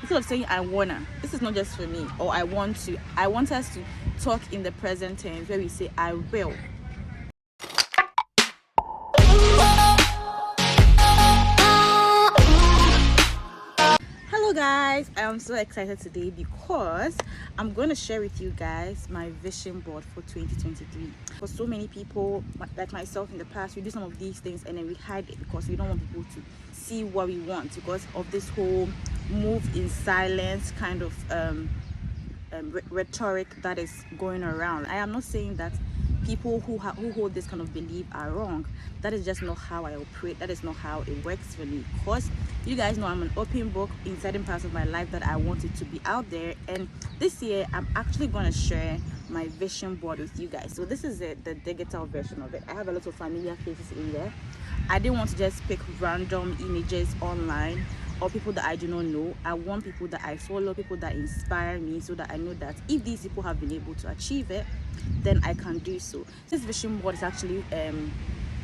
instead of saying I wanna, this is not just for me, or I want to. I want us to talk in the present tense where we say I will. Hello guys, I am so excited today because I'm going to share with you guys my vision board for 2023. For so many people like myself in the past, we do some of these things and then we hide it because we don't want people to see what we want because of this whole move in silence kind of rhetoric that is going around. I am not saying that people who hold this kind of belief are wrong. That is just not how I operate. That is not how it works for me, because you guys know I'm an open book in certain parts of my life that I want it to be out there. And this year I'm actually going to share my vision board with you guys. So this is the digital version of it. I have a lot of familiar faces in there. I didn't want to just pick random images online or people that I do not know. I want people that I follow, people that inspire me, so that I know that if these people have been able to achieve it, then I can do so. This vision board is actually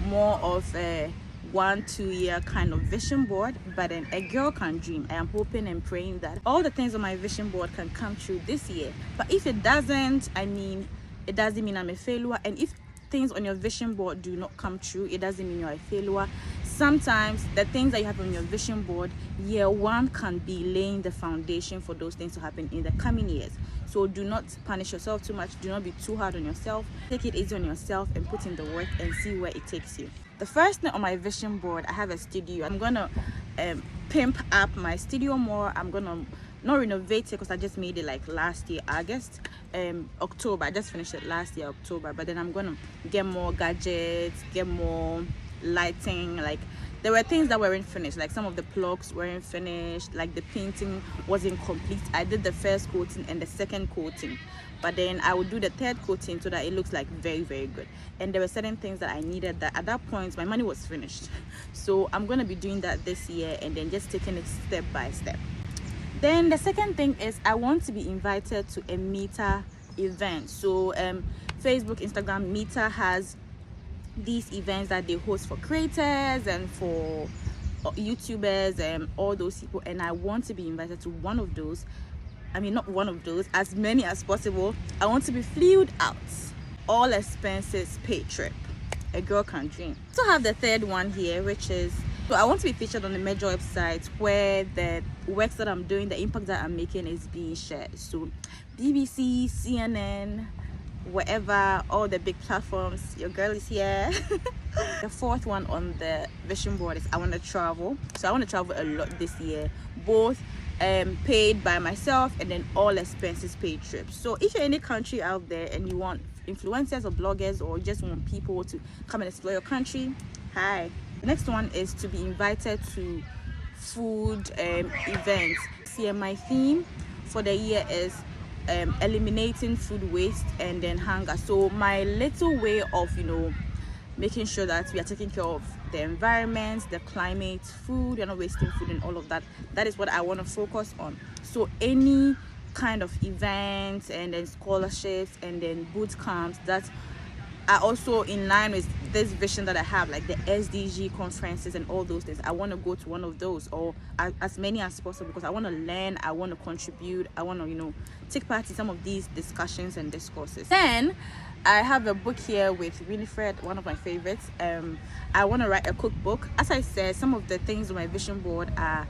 more of a 1-2 year kind of vision board, but then a girl can dream. I am hoping and praying that all the things on my vision board can come true this year. But if it doesn't, it doesn't mean I'm a failure. And if things on your vision board do not come true, it doesn't mean you're a failure. Sometimes the things that you have on your vision board, year one can be laying the foundation for those things to happen in the coming years. So do not punish yourself too much. Do not be too hard on yourself. Take it easy on yourself and put in the work and see where it takes you. The first thing on my vision board, I have a studio. I'm gonna pimp up my studio more. I'm gonna not renovate it because I just made it like last year August, October. I just finished it last year October, but then I'm gonna get more gadgets, get more lighting. Like there were things that weren't finished, like some of the plugs weren't finished, like the painting wasn't complete. I did the first coating and the second coating, but then I would do the third coating so that it looks like very, very good. And there were certain things that I needed that at that point my money was finished. So I'm gonna be doing that this year and then just taking it step by step. Then the second thing is I want to be invited to a Meta event. So Facebook, Instagram, Meta has these events that they host for creators and for YouTubers and all those people, and I want to be invited to one of those. I mean, not one of those, as many as possible. I want to be flew out, all expenses paid trip. A girl can dream. So I have the third one here, which is, so I want to be featured on the major websites where the works that I'm doing, the impact that I'm making is being shared. So BBC, CNN, wherever, all the big platforms, your girl is here. The fourth one on the vision board is I want to travel. So I want to travel a lot this year, both paid by myself and then all expenses paid trips. So if you're in any country out there and you want influencers or bloggers or just want people to come and explore your country, hi. The next one is to be invited to food events. See, my theme for the year is eliminating food waste and then hunger. So my little way of making sure that we are taking care of the environment, the climate, food, you're not wasting food and all of that, that is what I want to focus on. So any kind of events and then scholarships and then boot camps that are also in line with this vision that I have, like the SDG conferences and all those things. I want to go to one of those, or as many as possible, because I want to learn, I want to contribute, I want to take part in some of these discussions and discourses. Then I have a book here with Winifred, one of my favorites. I want to write a cookbook. As I said, some of the things on my vision board are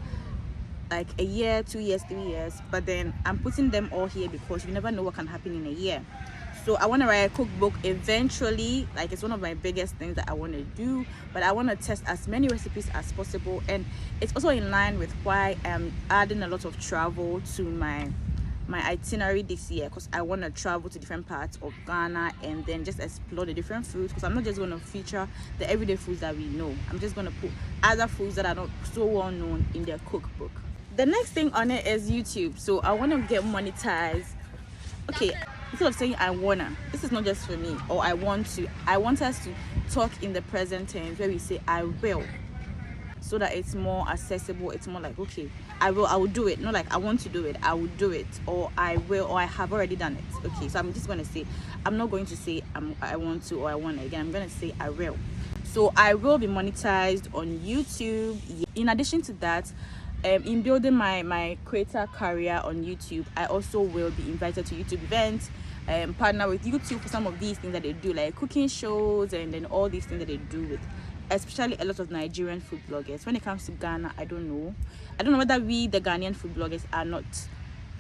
like a year, 2 years, 3 years, but then I'm putting them all here because you never know what can happen in a year. So I want to write a cookbook eventually. Like, it's one of my biggest things that I want to do, but I want to test as many recipes as possible. And it's also in line with why I'm adding a lot of travel to my itinerary this year, because I want to travel to different parts of Ghana and then just explore the different foods, because I'm not just going to feature the everyday foods that we know. I'm just going to put other foods that are not so well known in their cookbook. The next thing on it is YouTube. So I want to get monetized. Okay, instead of saying I wanna, this is not just for me, or I want to. I want us to talk in the present tense where we say I will, so that it's more accessible. It's more like, okay, I will do it. Not like I want to do it, I will do it, or I will, or I have already done it. Okay, so I'm just going to say, I'm not going to say I want to or I want to again. I'm going to say I will. So I will be monetized on YouTube. In addition to that, in building my creator career on YouTube, I also will be invited to YouTube events, partner with YouTube for some of these things that they do, like cooking shows, and then all these things that they do with especially a lot of Nigerian food bloggers. When it comes to Ghana, I don't know whether we, the Ghanaian food bloggers, are not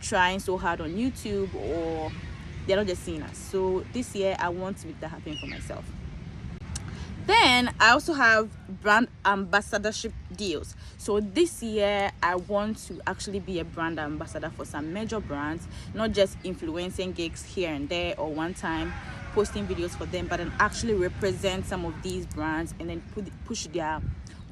trying so hard on YouTube, or they're not just seeing us. So this year I want to make that happen for myself. Then I also have brand ambassadorship deals. So this year I want to actually be a brand ambassador for some major brands, not just influencing gigs here and there or one time posting videos for them, but then actually represent some of these brands and then push their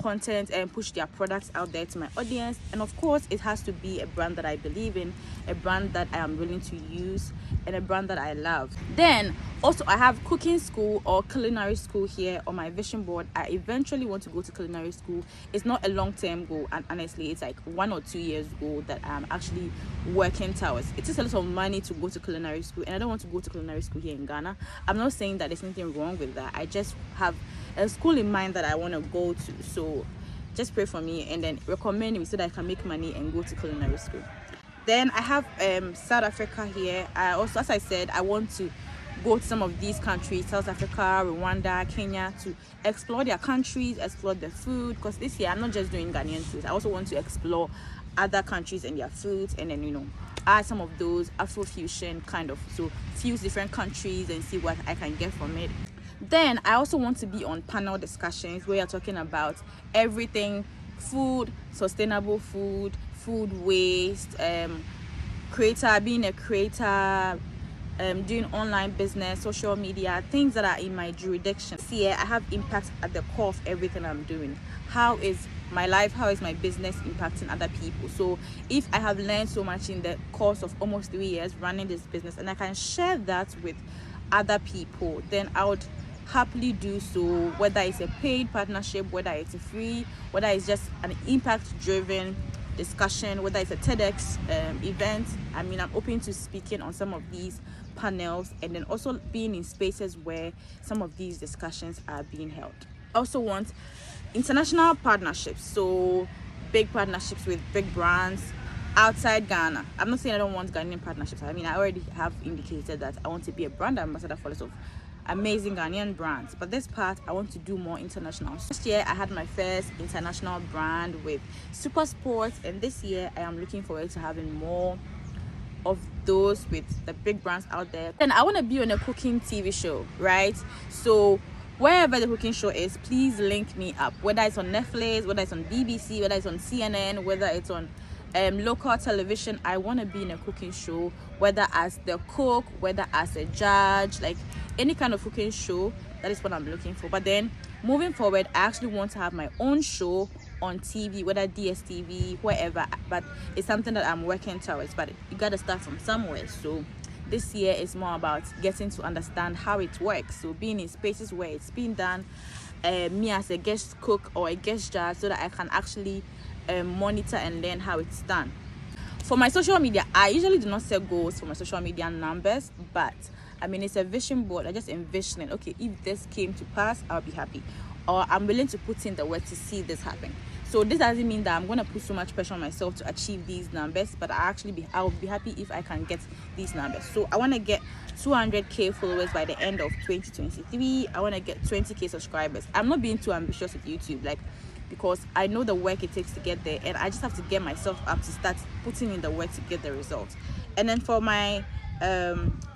content and push their products out there to my audience. And of course, it has to be a brand that I believe in, a brand that I am willing to use, and a brand that I love. Then also I have cooking school or culinary school here on my vision board. I eventually want to go to culinary school. It's not a long-term goal, and honestly it's like 1 or 2 years goal that I'm actually working towards. It takes a lot of money to go to culinary school, and I don't want to go to culinary school here in Ghana. I'm not saying that there's anything wrong with that. I just have a school in mind that I want to go to. So just pray for me and then recommend me so that I can make money and go to culinary school. Then I have South Africa here. I also, as I said, I want to go to some of these countries, South Africa, Rwanda, Kenya, to explore their countries, explore their food, because this year I'm not just doing Ghanaian food. I also want to explore other countries and their foods, and then add some of those Afrofusion kind of, so fuse different countries and see what I can get from it. Then I also want to be on panel discussions where you're talking about everything: food, sustainable food, food waste, being a creator, doing online business, social media, things that are in my jurisdiction. This year I have impact at the core of everything I'm doing. How is my life, how is my business impacting other people? So if I have learned so much in the course of almost 3 years running this business, and I can share that with other people, then I would happily do so, whether it's a paid partnership, whether it's a free, whether it's just an impact driven discussion, whether it's a TEDx event. I mean, I'm open to speaking on some of these panels, and then also being in spaces where some of these discussions are being held. I also want international partnerships, so big partnerships with big brands outside Ghana. I'm not saying I don't want Ghanaian partnerships. I mean, I already have indicated that I want to be a brand ambassador for lots of amazing Ghanaian brands, but this part I want to do more international. Last year I had my first international brand with Super Sports, and this year I am looking forward to having more of those with the big brands out there. And I want to be on a cooking TV show, right? So wherever the cooking show is, please link me up, whether it's on Netflix, whether it's on BBC, whether it's on CNN, whether it's on local television. I want to be in a cooking show, whether as the cook, whether as a judge, like any kind of cooking show. That is what I'm looking for. But then moving forward, I actually want to have my own show on TV, whether DSTV, wherever, but it's something that I'm working towards. But you got to start from somewhere. So this year is more about getting to understand how it works, so being in spaces where it's being done, me as a guest cook or a guest judge, so that I can actually monitor and learn how it's done. For my social media, I usually do not set goals for my social media numbers, but I mean, it's a vision board. I just envision it. Okay, if this came to pass, I'll be happy, or I'm willing to put in the work to see this happen. So this doesn't mean that I'm going to put so much pressure on myself to achieve these numbers, but I'll be happy if I can get these numbers. So I want to get 200k followers by the end of 2023. I want to get 20k subscribers. I'm not being too ambitious with YouTube, because I know the work it takes to get there, and I just have to get myself up to start putting in the work to get the results. And then for my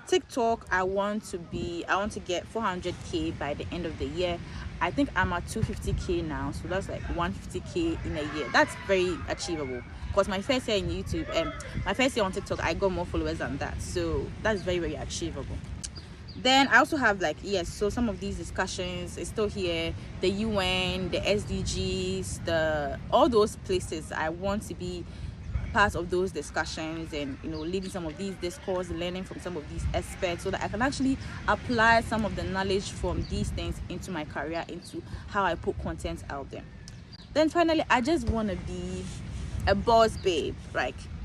TikTok, I want to get 400k by the end of the year. I think I'm at 250k now, so that's like 150k in a year. That's very achievable, because my first year in YouTube and my first year on TikTok, I got more followers than that, so that's very, very achievable. Then I also have so some of these discussions is still here, the UN, the SDGs, all those places. I want to be part of those discussions and leading some of these discourse, learning from some of these experts, so that I can actually apply some of the knowledge from these things into my career, into how I put content out there. Then finally, I just want to be a boss babe.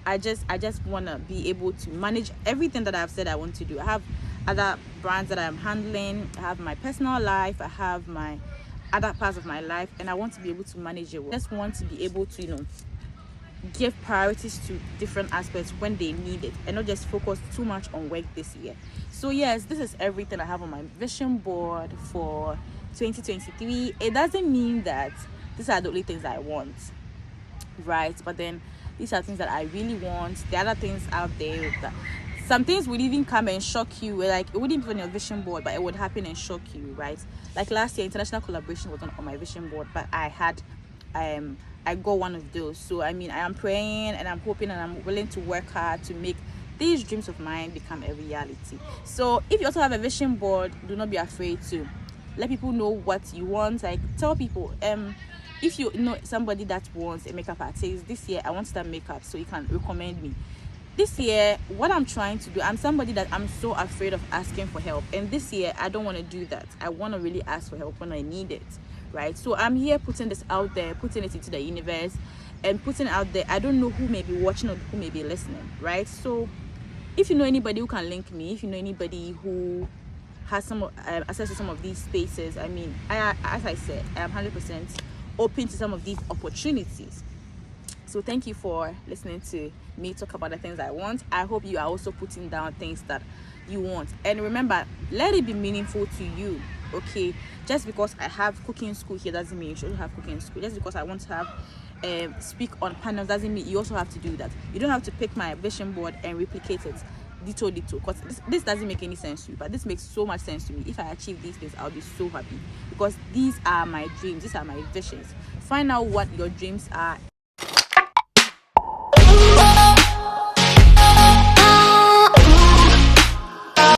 I just want to be able to manage everything that I've said I want to do. I have other brands that I'm handling, I have my personal life, I have my other parts of my life, and I want to be able to manage it. I just want to be able to give priorities to different aspects when they need it, and not just focus too much on work this year. So yes, this is everything I have on my vision board for 2023. It doesn't mean that these are the only things I want, right? But then these are things that I really want. There are other things out there that some things would even come and shock you. Like, it wouldn't be on your vision board, but it would happen and shock you, right? Like last year, international collaboration was on my vision board, but I got one of those. So I mean, I am praying and I'm hoping and I'm willing to work hard to make these dreams of mine become a reality. So if you also have a vision board, do not be afraid to let people know what you want. Like, tell people, if you know somebody that wants a makeup artist, this year I want to start makeup, so you can recommend me. This year, what I'm trying to do, I'm somebody that I'm so afraid of asking for help, and this year I don't want to do that. I want to really ask for help when I need it, right? So I'm here putting this out there, putting it into the universe, and putting it out there. I don't know who may be watching or who may be listening, right? So if you know anybody who can link me, if you know anybody who has some access to some of these spaces, I mean, as I said, I am 100% open to some of these opportunities. So thank you for listening to me talk about the things I want. I hope you are also putting down things that you want. And remember, let it be meaningful to you, okay? Just because I have cooking school here doesn't mean you should have cooking school. Just because I want to have speak on panels doesn't mean you also have to do that. You don't have to pick my vision board and replicate it ditto, because this doesn't make any sense to you, but this makes so much sense to me. If I achieve these things, I'll be so happy, because these are my dreams, these are my visions. Find out what your dreams are